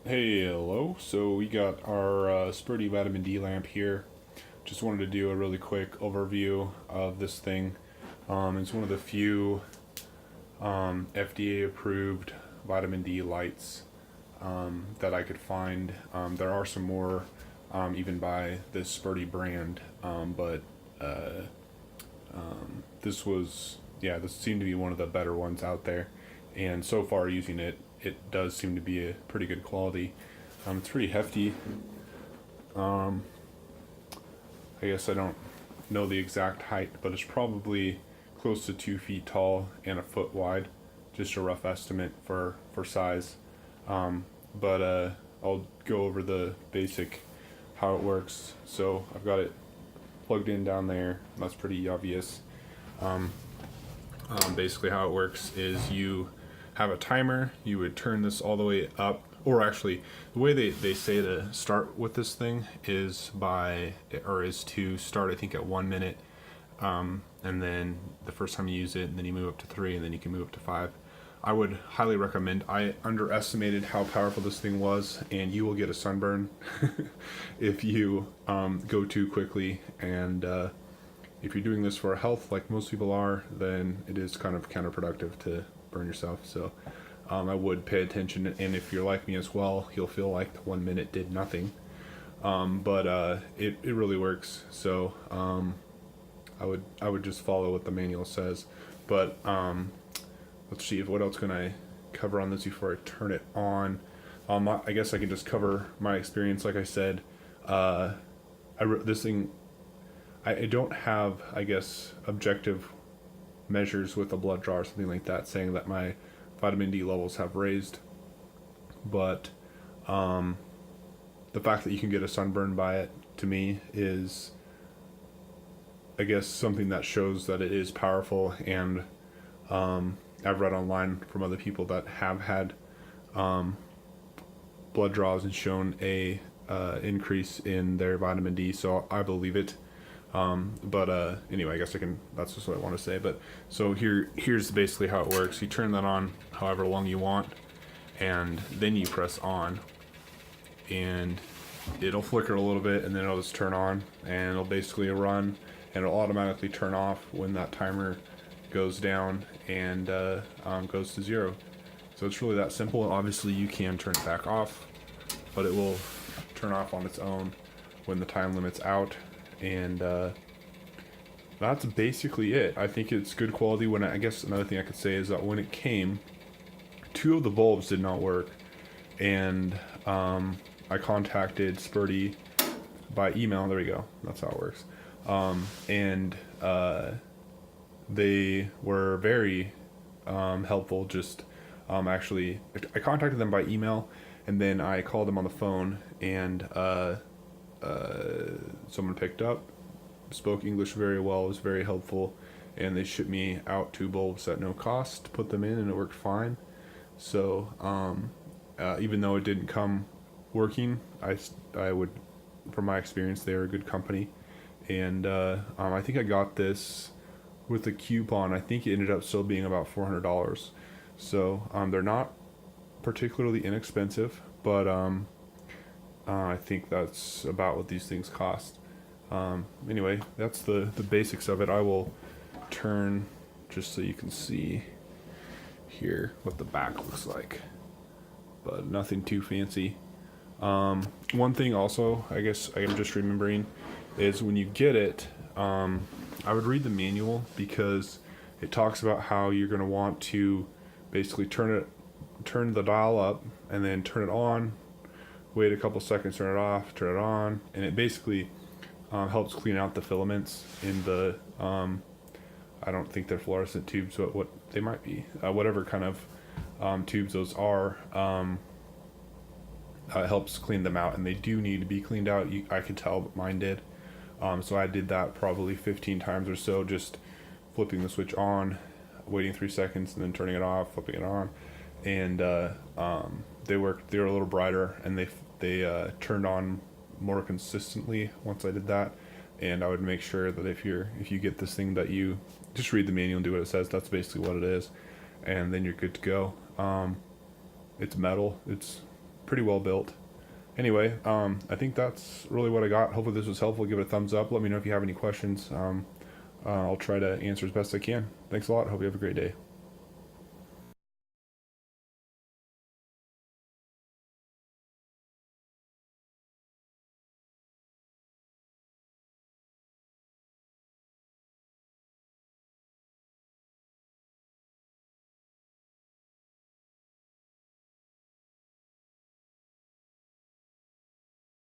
Hey, hello. So we got our Sperti vitamin D lamp here. Just wanted to do a really quick overview of this thing. It's one of the few FDA approved vitamin D lights that I could find. There are some more even by this Sperti brand, but this seemed to be one of the better ones out there. And so far, using it, it does seem to be a pretty good quality. It's pretty hefty. Um, I guess I don't know the exact height, but it's probably close to 2 feet tall and a foot wide. Just a rough estimate for size. But I'll go over the basic how it works. So I've got it plugged in down there. That's pretty obvious. Um, Basically, how it works is you have a timer. You would turn this all the way up, or actually, the way they say to start with this thing is to start, I think, at 1 minute, and then the first time you use it, and then you move up to 3, and then you can move up to 5. I would highly recommend. I underestimated how powerful this thing was, and you will get a sunburn if you go too quickly. And if you're doing this for health, like most people are, then it is kind of counterproductive to burn yourself. So I would pay attention, and if you're like me as well, you'll feel like the 1 minute did nothing. But it really works. So I would just follow what the manual says. But let's see, what else can I cover on this before I turn it on? I guess I can just cover my experience. Like I said, this thing. I don't have, I guess, objective measures with a blood draw or something like that saying that my vitamin D levels have raised. But the fact that you can get a sunburn by it, to me, is, I guess, something that shows that it is powerful. And I've read online from other people that have had blood draws and shown a increase in their vitamin D, so I believe it. But anyway, I guess that's just what I want to say. But so here's basically how it works. You turn that on however long you want, and then you press on, and it'll flicker a little bit, and then it'll just turn on, and it'll basically run, and it'll automatically turn off when that timer goes down and goes to 0. So it's really that simple. Obviously, you can turn it back off, but it will turn off on its own when the time limit's out. And that's basically it. I think it's good quality. I guess another thing I could say is that when it came, 2 of the bulbs did not work, and I contacted Sperti by email. There we go. That's how it works. And they were very helpful. Just actually, I contacted them by email, and then I called them on the phone, and someone picked up, spoke English very well, was very helpful, and they shipped me out 2 bulbs at no cost to put them in, and it worked fine. So even though it didn't come working, I would, from my experience, they were a good company. And I think I got this with a coupon. I think it ended up still being about $400. So they're not particularly inexpensive, but I think that's about what these things cost. Anyway, that's the basics of it. I will turn just so you can see here what the back looks like, but nothing too fancy. One thing also, I guess I am just remembering, is when you get it, I would read the manual, because it talks about how you're going to want to basically turn the dial up, and then turn it on, wait a couple seconds, turn it off, turn it on, and it basically helps clean out the filaments in the I don't think they're fluorescent tubes, but what they might be, whatever kind of tubes those are, it helps clean them out, and they do need to be cleaned out. I could tell, but mine did. So I did that probably 15 times or so, just flipping the switch on, waiting 3 seconds, and then turning it off, flipping it on, and they were a little brighter, and they turned on more consistently once I did that. And I would make sure that if you get this thing, that you just read the manual and do what it says. That's basically what it is, and then you're good to go. It's metal. It's pretty well built. Anyway, I think that's really what I got. Hopefully this was helpful. Give it a thumbs up. Let me know if you have any questions. I'll try to answer as best I can. Thanks a lot. Hope you have a great day.